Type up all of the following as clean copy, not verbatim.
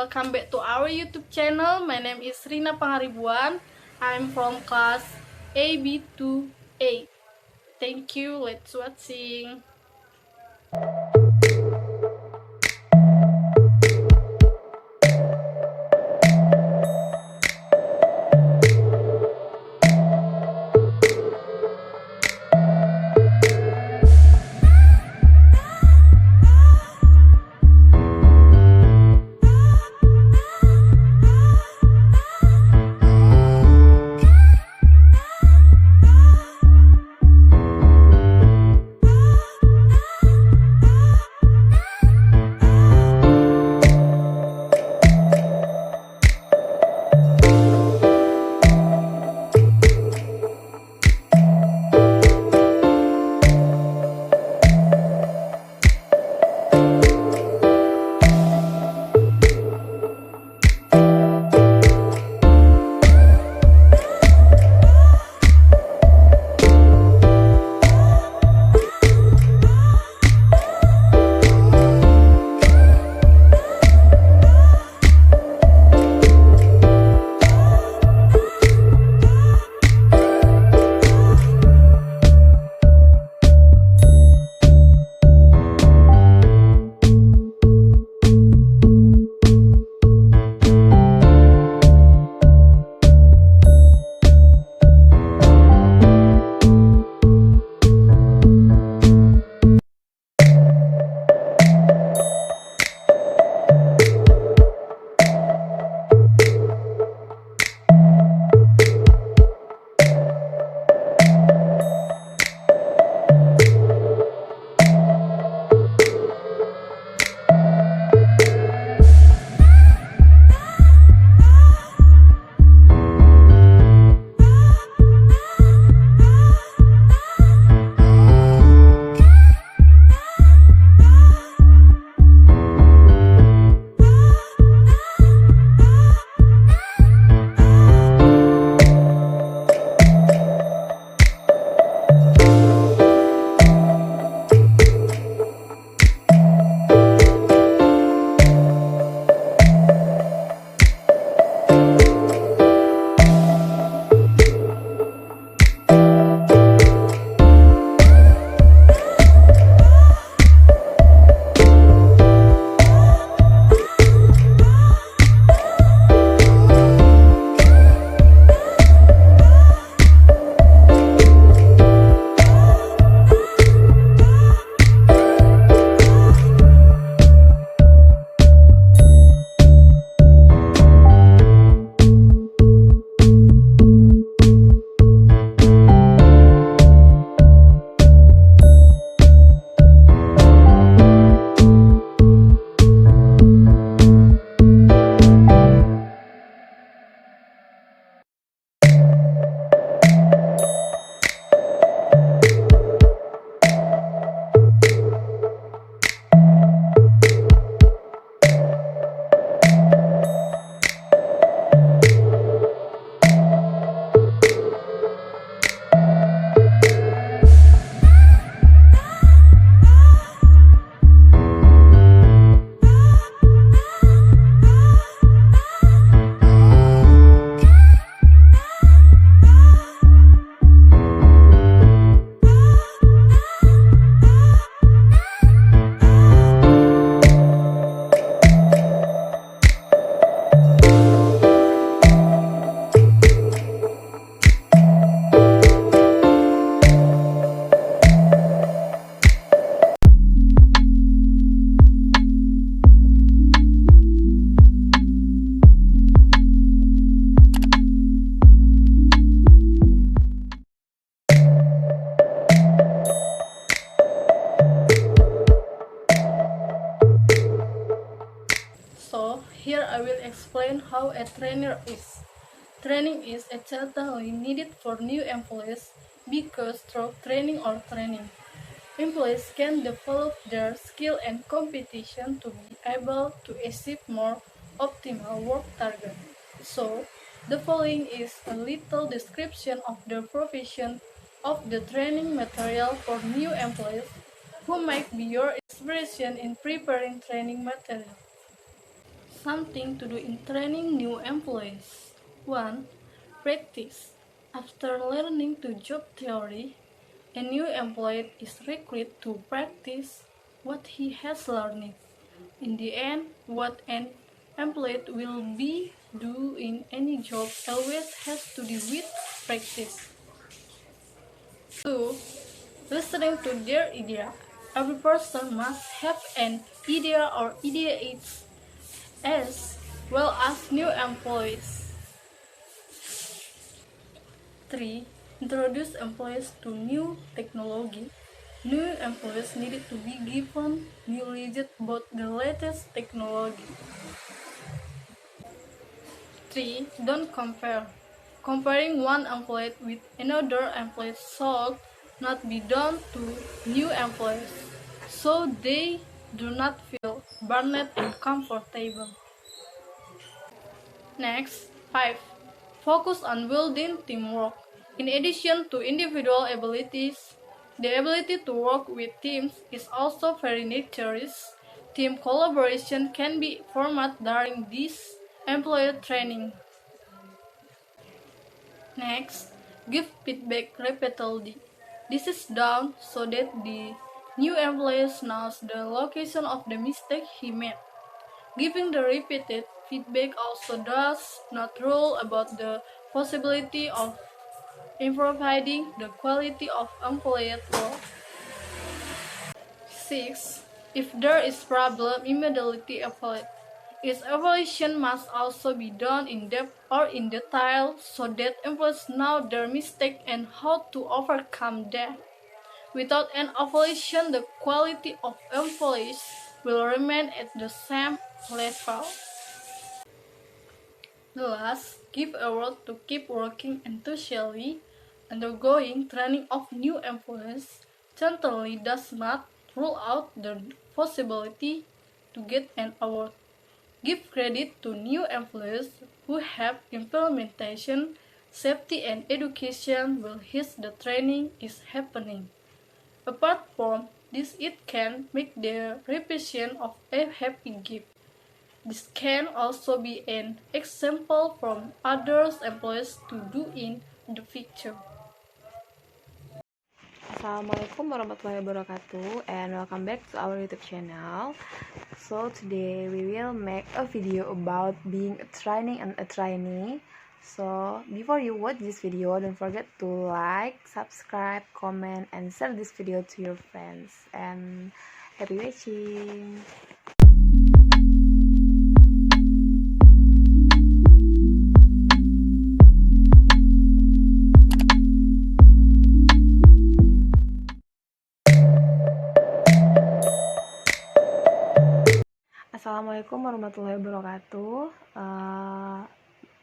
welcome back to our YouTube channel. My name is Rina Pangaribuan. I'm from class AB2A. Thank you, let's watching. So, here I will explain how a trainer is. Training is essentially needed for new employees because through training or training, employees can develop their skill and competition to be able to achieve more optimal work targets. So, the following is a little description of the provision of the training material for new employees who might be your inspiration in preparing training material. Something to do in training new employees. 1. Practice. After learning the job theory, a new employee is required to practice what he has learned. In the end, what an employee will be do in any job always has to do with practice. 2. Listening to their idea. Every person must have an idea or ideas as well as new employees. 3. Introduce employees to new technology. New employees needed to be given knowledge about the latest technology. 3. Don't compare. Comparing one employee with another employee should not be done to new employees, so they do not feel burned and comfortable. Next, 5. Focus on building teamwork. In addition to individual abilities, the ability to work with teams is also very necessary. Team collaboration can be formed during this employee training. Next, give feedback repeatedly. This is done so that the new employee knows the location of the mistake he made. Giving the repeated feedback also does not rule about the possibility of improving the quality of employee work. 6. If there is problem, immediately evaluate. Its evaluation must also be done in depth or in detail so that employees know their mistake and how to overcome them. Without an evaluation, the quality of employees will remain at the same level. Last, give a word to keep working enthusiastically. Undergoing training of new employees certainly does not rule out the possibility to get an award. Give credit to new employees who have implementation, safety and education while the training is happening. Apart from this, it can make the repetition of a happy gift. This can also be an example from other employees to do in the future. Assalamualaikum warahmatullahi wabarakatuh, and welcome back to our YouTube channel. So today we will make a video about being a trainee and a trainee. So before you watch this video, don't forget to like, subscribe, comment, and share this video to your friends. And happy watching. Assalamualaikum warahmatullahi wabarakatuh.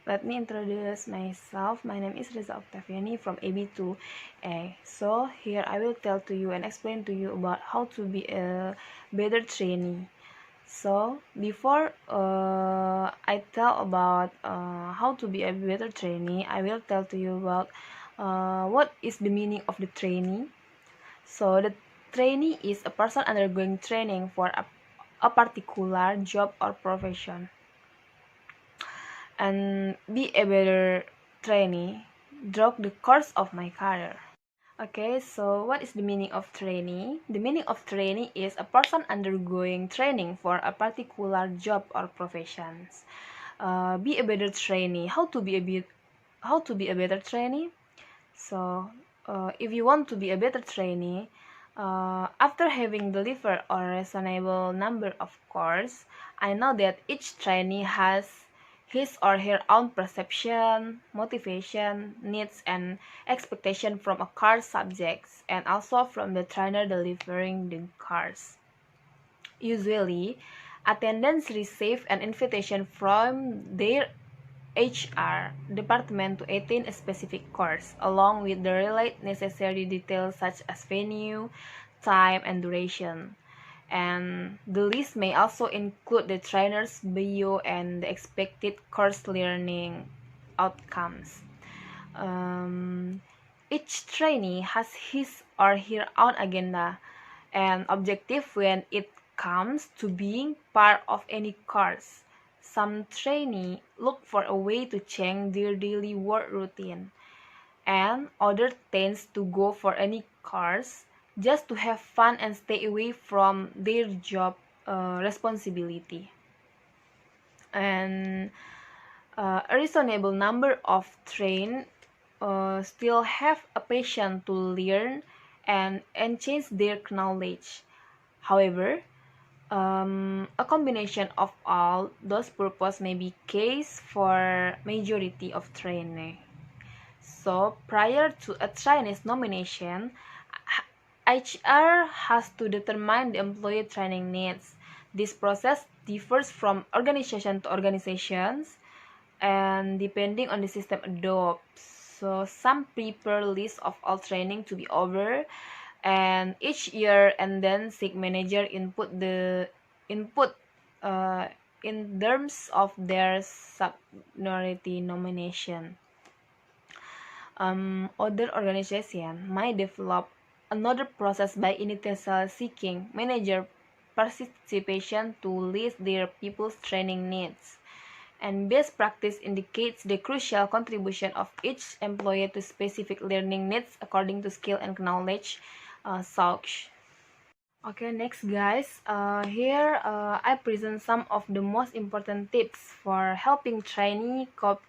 Let me introduce myself. My name is Riza Octaviani from AB2A. So here I will tell to you and explain to you about how to be a better trainee. So before I tell about how to be a better trainee, I will tell to you about what is the meaning of the trainee. So the trainee is a person undergoing training for a particular job or profession. And be a better trainee throughout the course of my career. Okay, so what is the meaning of trainee? The meaning of trainee is a person undergoing training for a particular job or professions. Be a better trainee. How to be a better trainee? So if you want to be a better trainee, after having delivered a reasonable number of courses, I know that each trainee has his or her own perception, motivation, needs, and expectation from a course subjects, and also from the trainer delivering the course. Usually, attendants receive an invitation from their HR department to attend a specific course, along with the related necessary details such as venue, time, and duration. And the list may also include the trainer's bio and the expected course learning outcomes. Each trainee has his or her own agenda and objective when it comes to being part of any course. Some trainees look for a way to change their daily work routine, and others tend to go for any course just to have fun and stay away from their job responsibility. And a reasonable number of trained still have a passion to learn and change their knowledge. However, a combination of all those purposes may be case for majority of trainee. So prior to a trainee's nomination, HR has to determine the employee training needs. This process differs from organization to organizations and depending on the system adopted. So some prepare list of all training to be over and each year, and then seek manager input uh, in terms of their seniority nomination. Other organizations might develop another process by initially seeking manager participation to list their people's training needs. And best practice indicates the crucial contribution of each employee to specific learning needs according to skill and knowledge such. Okay, next guys, here I present some of the most important tips for helping trainee cope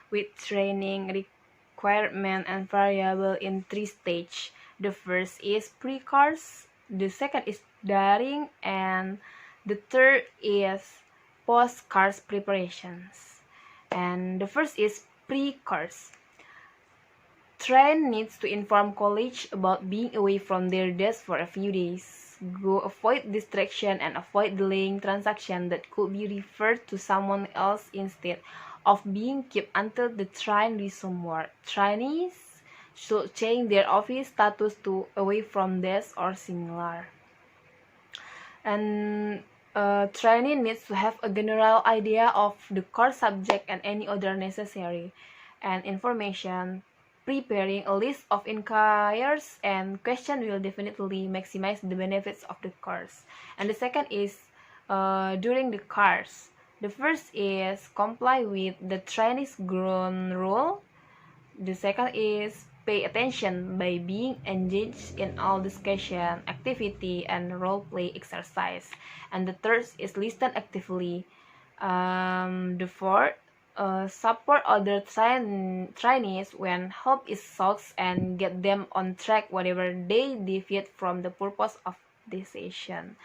with training requirement and variable in 3 stages. The first is pre-course, the second is during, and the third is post-course preparations. And the first is pre-course. Train needs to inform college about being away from their desk for a few days. Go avoid distraction and avoid delaying transaction that could be referred to someone else instead of being kept until the train resume work. Trainees should change their office status to away from desk or similar. And trainee needs to have a general idea of the core subject and any other necessary and information. Preparing a list of inquiries and questions will definitely maximize the benefits of the course. And the second is during the course. The first is comply with the trainee's ground rule. The second is pay attention by being engaged in all discussion, activity, and role play exercise. And the third is listen actively. The fourth, support other trainees when help is sought and get them on track whenever they deviate from the purpose of the session.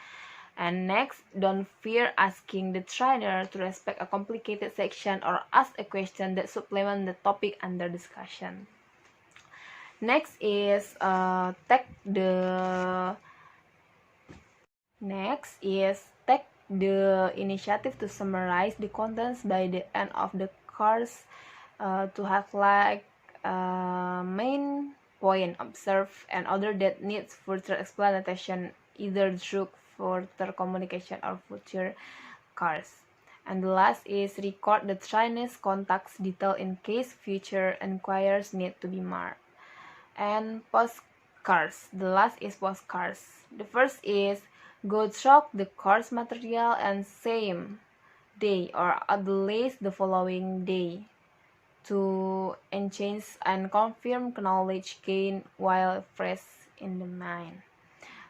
And next, don't fear asking the trainer to respect a complicated section or ask a question that supplement the topic under discussion. Next is take the initiative to summarize the contents by the end of the course to have like main point observed and other that needs further explanation either through further communication or future course. And the last is record the trainee's contacts detail in case future inquiries need to be marked. And postcards. The last is postcards. The first is go through the course material and same day or at least the following day to enhance and confirm knowledge gained while fresh in the mind.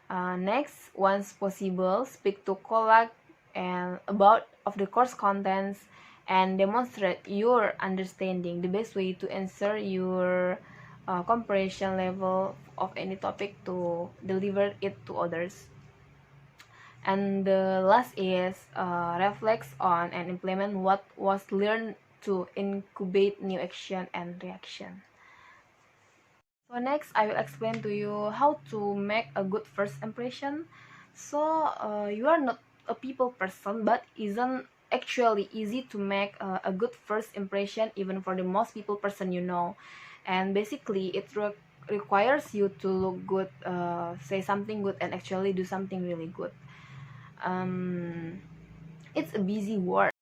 Next, once possible, speak to colleagues and about of the course contents and demonstrate your understanding. The best way to ensure your comprehension level of any topic to deliver it to others. And the last is reflect on and implement what was learned to incubate new action and reaction. So next I will explain to you how to make a good first impression. So you are not a people person, but isn't actually easy to make a good first impression even for the most people person you know. And basically it requires you to look good, say something good and actually do something really good. It's a busy work.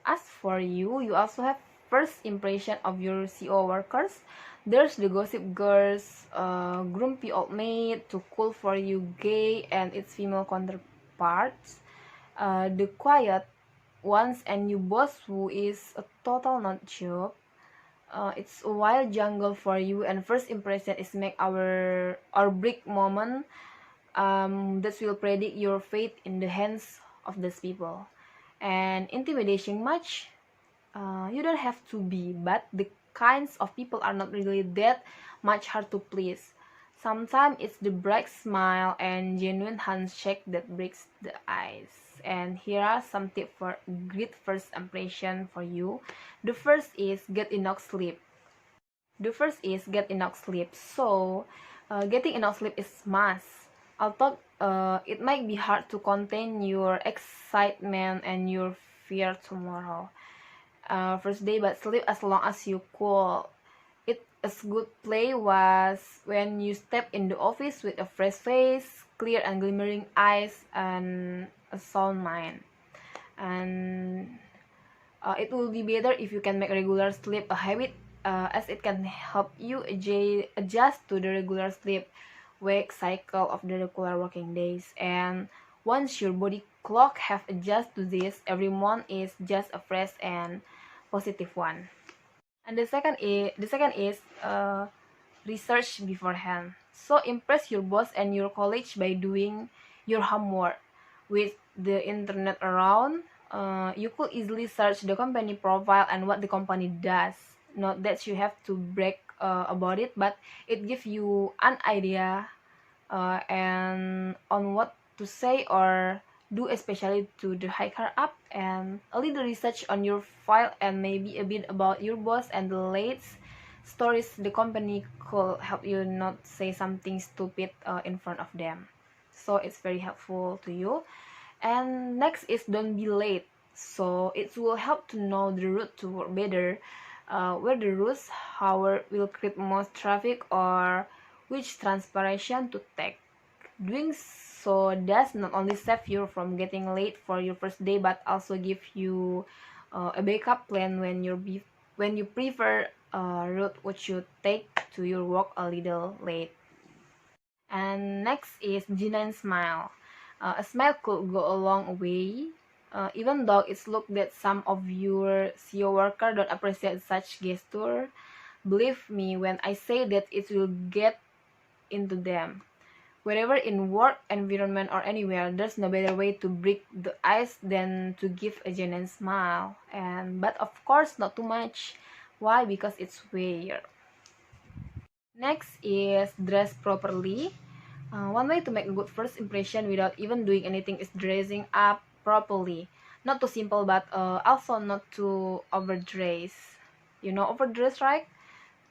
As for you, you also have first impression of your CO workers. There's the gossip girls, grumpy old maid, too cool for you gay and its female counterparts, the quiet once a new boss who is a total nut job. It's a wild jungle for you, and first impression is make our break moment that will predict your fate in the hands of these people. And intimidation much, you don't have to be, but the kinds of people are not really that much hard to please. Sometimes it's the bright smile and genuine handshake that breaks the ice. And here are some tips for great first impression for you. The first is get enough sleep. So, getting enough sleep is must. Although it might be hard to contain your excitement and your fear tomorrow. First day, but sleep as long as you cool. It is good play was when you step in the office with a fresh face, clear and glimmering eyes, and a sound mind. And it will be better if you can make regular sleep a habit, as it can help you adjust to the regular sleep wake cycle of the regular working days. And once your body clock have adjusted to this, every month is just a fresh and positive one. And the second is research beforehand. So impress your boss and your colleague by doing your homework. With the internet around, you could easily search the company profile and what the company does. Not that you have to brag about it, but it gives you an idea and on what to say or do, especially to the higher up, and a little research on your file and maybe a bit about your boss and the latest stories the company could help you not say something stupid in front of them. So it's very helpful to you. And next is don't be late. So it will help to know the route to work better, where the routes, how will create most traffic, or which transportation to take. Doing so does not only save you from getting late for your first day, but also give you a backup plan when you prefer route which you take to your work a little late. And next is genuine smile. A smile could go a long way, even though it's looked that some of your CEO worker don't appreciate such gesture. Believe me when I say that it will get into them. Wherever in work environment or anywhere, there's no better way to break the ice than to give a genuine smile. And but of course not too much. Why? Because it's weird. Next is dress properly. One way to make a good first impression without even doing anything is dressing up properly. Not too simple, but also not too overdress. You know overdress, right?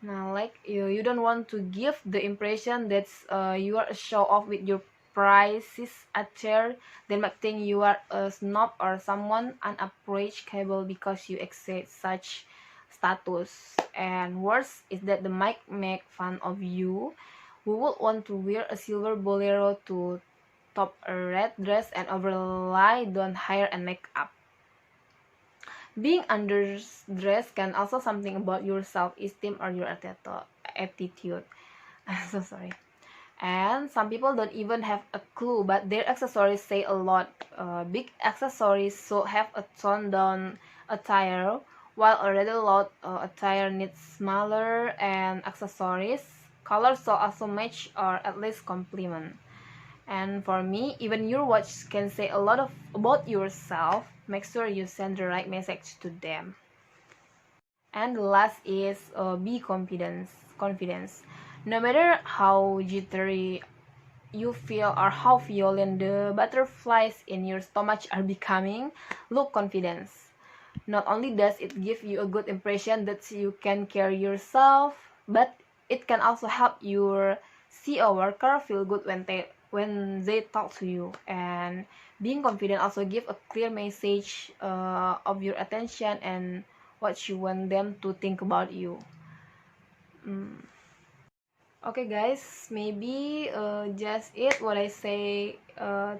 Now, like you don't want to give the impression that you are a show off with your prices attire, then might think you are a snob or someone unapproachable because you exceed such status. And worse is that they might make fun of you. Who would want to wear a silver bolero to top a red dress and overlay down hair and makeup? Being underdressed can also something about your self-esteem or your attitude. I'm so sorry. And some people don't even have a clue, but their accessories say a lot. Big accessories should have a toned down attire, while a rather loud attire needs smaller and accessories. Colors should also match or at least complement. And for me, even your watch can say a lot about yourself. Make sure you send the right message to them. And the last is be confidence. No matter how jittery you feel or how violent the butterflies in your stomach are becoming, look confidence. Not only does it give you a good impression that you can carry yourself, but it can also help your CEO worker feel good when they talk to you. And being confident also give a clear message of your attention and what you want them to think about you. Okay guys, maybe just it what I say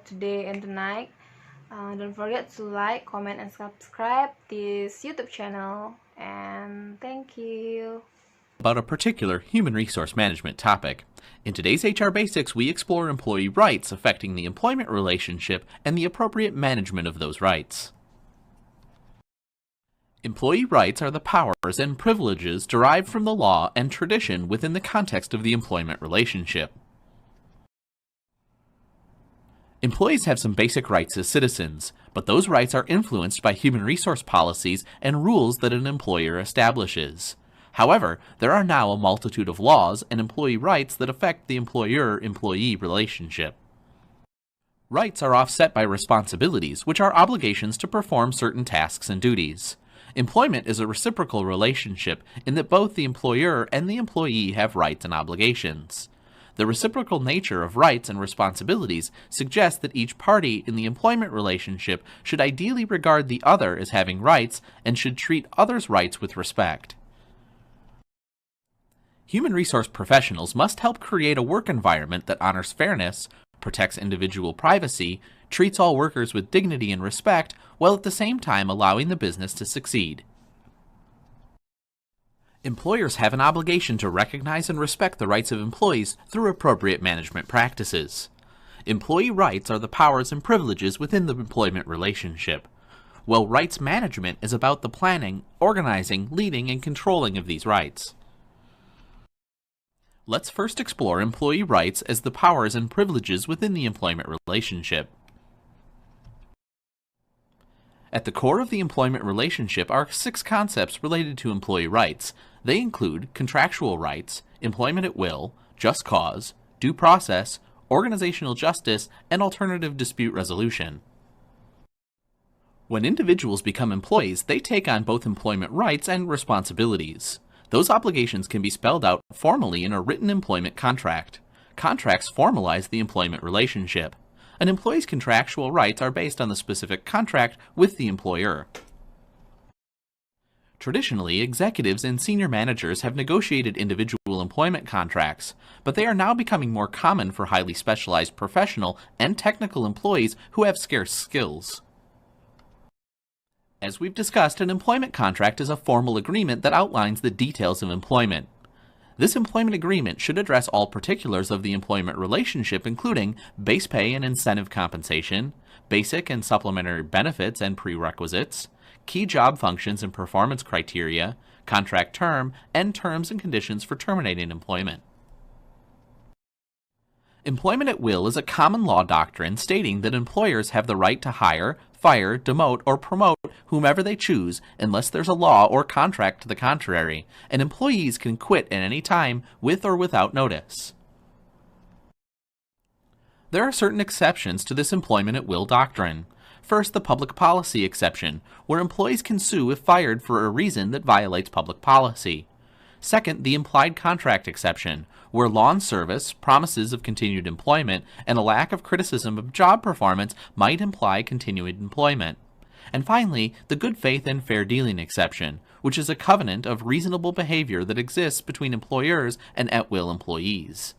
today and tonight. Don't forget to like, comment, and subscribe this YouTube channel, and thank you. About a particular human resource management topic. In today's HR Basics, we explore employee rights affecting the employment relationship and the appropriate management of those rights. Employee rights are the powers and privileges derived from the law and tradition within the context of the employment relationship. Employees have some basic rights as citizens, but those rights are influenced by human resource policies and rules that an employer establishes. However, there are now a multitude of laws and employee rights that affect the employer-employee relationship. Rights are offset by responsibilities, which are obligations to perform certain tasks and duties. Employment is a reciprocal relationship in that both the employer and the employee have rights and obligations. The reciprocal nature of rights and responsibilities suggests that each party in the employment relationship should ideally regard the other as having rights and should treat others' rights with respect. Human resource professionals must help create a work environment that honors fairness, protects individual privacy, treats all workers with dignity and respect, while at the same time allowing the business to succeed. Employers have an obligation to recognize and respect the rights of employees through appropriate management practices. Employee rights are the powers and privileges within the employment relationship, while rights management is about the planning, organizing, leading, and controlling of these rights. Let's first explore employee rights as the powers and privileges within the employment relationship. At the core of the employment relationship are 6 concepts related to employee rights. They include contractual rights, employment at will, just cause, due process, organizational justice, and alternative dispute resolution. When individuals become employees, they take on both employment rights and responsibilities. Those obligations can be spelled out formally in a written employment contract. Contracts formalize the employment relationship. An employee's contractual rights are based on the specific contract with the employer. Traditionally, executives and senior managers have negotiated individual employment contracts, but they are now becoming more common for highly specialized professional and technical employees who have scarce skills. As we've discussed, an employment contract is a formal agreement that outlines the details of employment. This employment agreement should address all particulars of the employment relationship, including base pay and incentive compensation, basic and supplementary benefits and prerequisites, key job functions and performance criteria, contract term, and terms and conditions for terminating employment. Employment at will is a common law doctrine stating that employers have the right to hire, fire, demote, or promote whomever they choose unless there's a law or contract to the contrary, and employees can quit at any time with or without notice. There are certain exceptions to this employment at will doctrine. First, the public policy exception, where employees can sue if fired for a reason that violates public policy. Second, the implied contract exception, where law and service, promises of continued employment, and a lack of criticism of job performance might imply continued employment. And finally, the good faith and fair dealing exception, which is a covenant of reasonable behavior that exists between employers and at-will employees.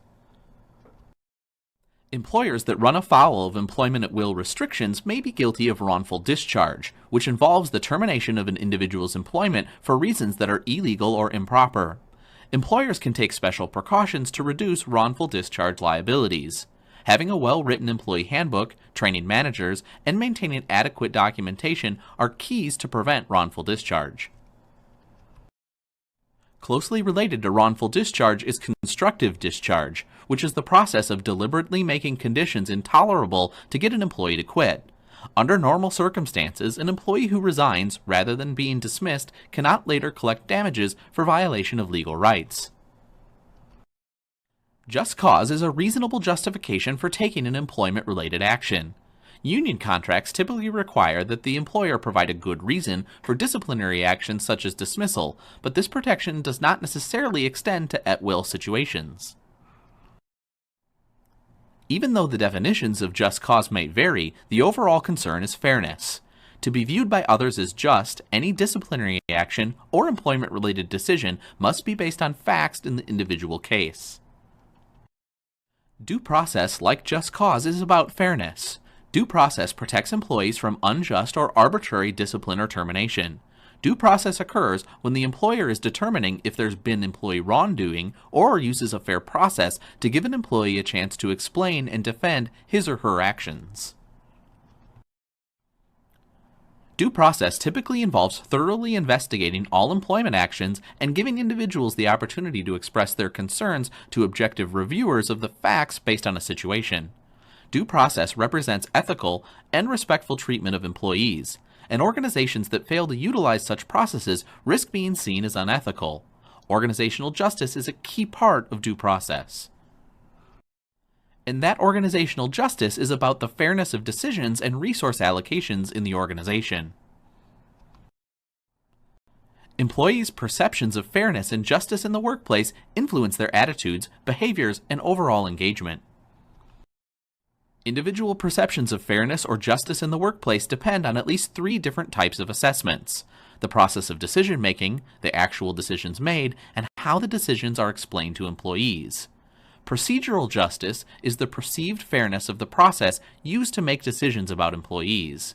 Employers that run afoul of employment at will restrictions may be guilty of wrongful discharge, which involves the termination of an individual's employment for reasons that are illegal or improper. Employers can take special precautions to reduce wrongful discharge liabilities. Having a well-written employee handbook, training managers, and maintaining adequate documentation are keys to prevent wrongful discharge. Closely related to wrongful discharge is constructive discharge, which is the process of deliberately making conditions intolerable to get an employee to quit. Under normal circumstances, an employee who resigns rather than being dismissed cannot later collect damages for violation of legal rights. Just cause is a reasonable justification for taking an employment-related action. Union contracts typically require that the employer provide a good reason for disciplinary actions such as dismissal, but this protection does not necessarily extend to at-will situations. Even though the definitions of just cause may vary, the overall concern is fairness. To be viewed by others as just, any disciplinary action or employment-related decision must be based on facts in the individual case. Due process, like just cause, is about fairness. Due process protects employees from unjust or arbitrary discipline or termination. Due process occurs when the employer is determining if there's been employee wrongdoing or uses a fair process to give an employee a chance to explain and defend his or her actions. Due process typically involves thoroughly investigating all employment actions and giving individuals the opportunity to express their concerns to objective reviewers of the facts based on a situation. Due process represents ethical and respectful treatment of employees, and organizations that fail to utilize such processes risk being seen as unethical. Organizational justice is a key part of due process. And that organizational justice is about the fairness of decisions and resource allocations in the organization. Employees' perceptions of fairness and justice in the workplace influence their attitudes, behaviors, and overall engagement. Individual perceptions of fairness or justice in the workplace depend on at least 3 different types of assessments: the process of decision-making, the actual decisions made, and how the decisions are explained to employees. Procedural justice is the perceived fairness of the process used to make decisions about employees.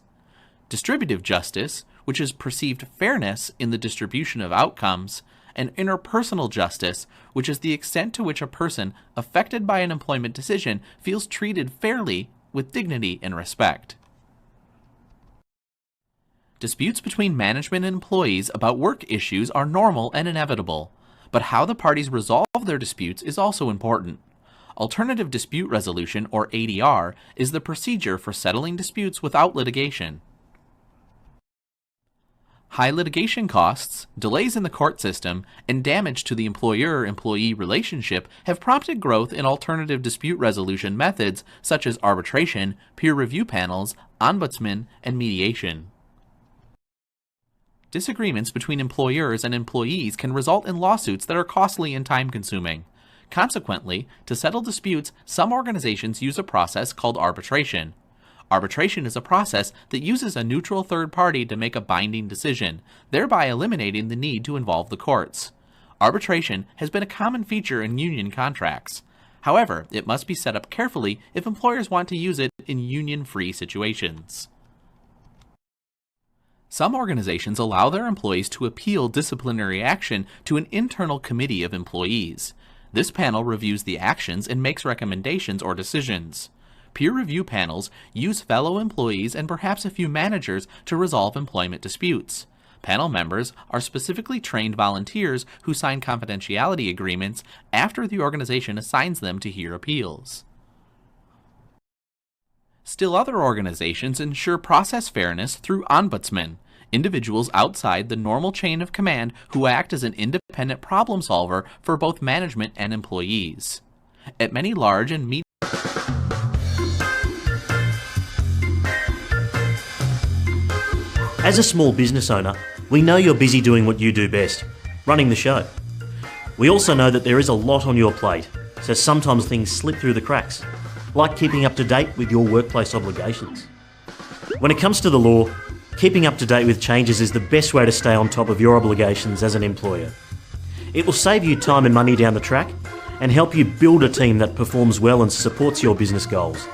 Distributive justice, which is perceived fairness in the distribution of outcomes, and interpersonal justice, which is the extent to which a person affected by an employment decision feels treated fairly with dignity and respect. Disputes between management and employees about work issues are normal and inevitable, but how the parties resolve their disputes is also important. Alternative dispute resolution, or ADR, is the procedure for settling disputes without litigation. High litigation costs, delays in the court system, and damage to the employer-employee relationship have prompted growth in alternative dispute resolution methods such as arbitration, peer review panels, ombudsman, and mediation. Disagreements between employers and employees can result in lawsuits that are costly and time-consuming. Consequently, to settle disputes, some organizations use a process called arbitration. Arbitration is a process that uses a neutral third party to make a binding decision, thereby eliminating the need to involve the courts. Arbitration has been a common feature in union contracts. However, it must be set up carefully if employers want to use it in union-free situations. Some organizations allow their employees to appeal disciplinary action to an internal committee of employees. This panel reviews the actions and makes recommendations or decisions. Peer review panels use fellow employees and perhaps a few managers to resolve employment disputes. Panel members are specifically trained volunteers who sign confidentiality agreements after the organization assigns them to hear appeals. Still other organizations ensure process fairness through ombudsmen, individuals outside the normal chain of command who act as an independent problem solver for both management and employees. At many large and medium As a small business owner, we know you're busy doing what you do best, running the show. We also know that there is a lot on your plate, so sometimes things slip through the cracks, like keeping up to date with your workplace obligations. When it comes to the law, keeping up to date with changes is the best way to stay on top of your obligations as an employer. It will save you time and money down the track and help you build a team that performs well and supports your business goals.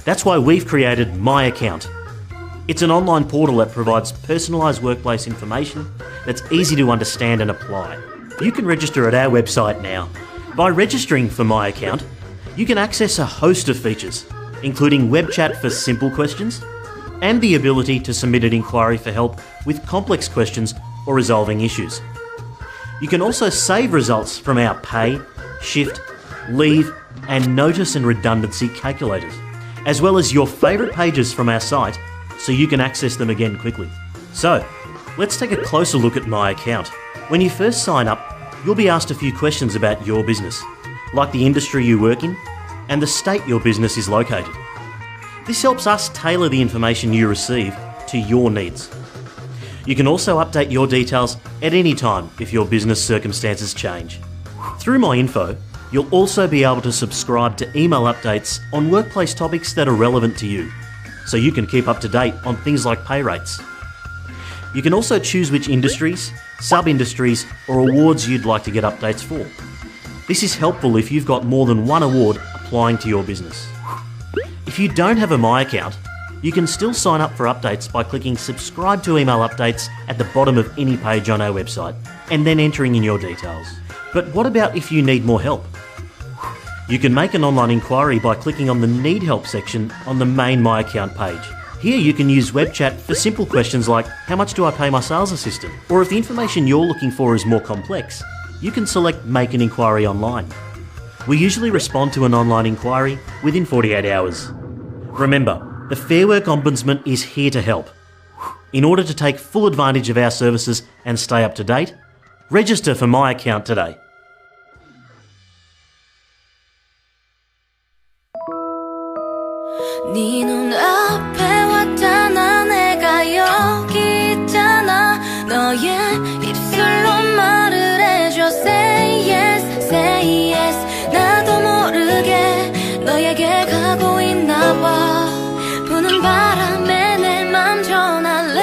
That's why we've created My Account. It's an online portal that provides personalised workplace information that's easy to understand and apply. You can register at our website now. By registering for My Account, you can access a host of features, including web chat for simple questions, and the ability to submit an inquiry for help with complex questions or resolving issues. You can also save results from our pay, shift, leave, and notice and redundancy calculators, as well as your favourite pages from our site so you can access them again quickly. So, let's take a closer look at My Account. When you first sign up, you'll be asked a few questions about your business, like the industry you work in and the state your business is located. This helps us tailor the information you receive to your needs. You can also update your details at any time if your business circumstances change. Through My Info, you'll also be able to subscribe to email updates on workplace topics that are relevant to you, so you can keep up to date on things like pay rates. You can also choose which industries, sub-industries, or awards you'd like to get updates for. This is helpful if you've got more than one award applying to your business. If you don't have a My Account, you can still sign up for updates by clicking subscribe to email updates at the bottom of any page on our website, and then entering in your details. But what about if you need more help? You can make an online inquiry by clicking on the Need Help section on the main My Account page. Here you can use web chat for simple questions like, how much do I pay my sales assistant? Or if the information you're looking for is more complex, you can select Make an Inquiry online. We usually respond to an online inquiry within 48 hours. Remember, the Fair Work Ombudsman is here to help. In order to take full advantage of our services and stay up to date, register for my account today. 네 눈앞에 왔잖아 내가 여기 있잖아 너의 입술로 말을 해줘 Say yes, say yes 나도 모르게 너에게 가고 있나봐 부는 바람에 내 맘 전할래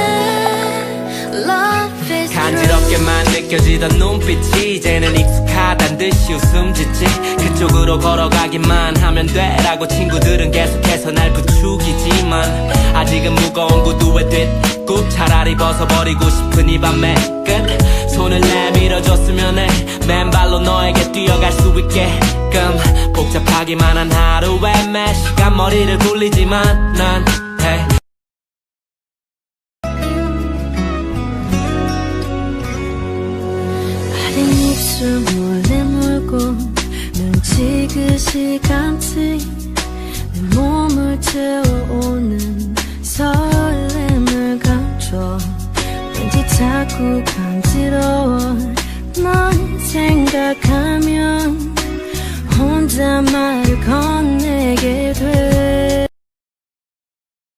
Love is 간지럽게만 느껴지던 눈빛이 이제는 익숙하단 듯이 웃음 짓지 그쪽으로 걸어가기만 하면 돼라고 친구들은 계속해서 날 부추기지만 아직은 무거운 구두에 뒷굽 차라리 벗어버리고 싶은 이 밤의 끝 손을 내밀어줬으면 해 맨발로 너에게 뛰어갈 수 있게끔 복잡하기만 한 하루에 매 시간 머리를 굴리지만 난 hey. 입술을 내물고 눈 지그시간치 내 몸을 채워오는 설렘을 감춰 왠지 자꾸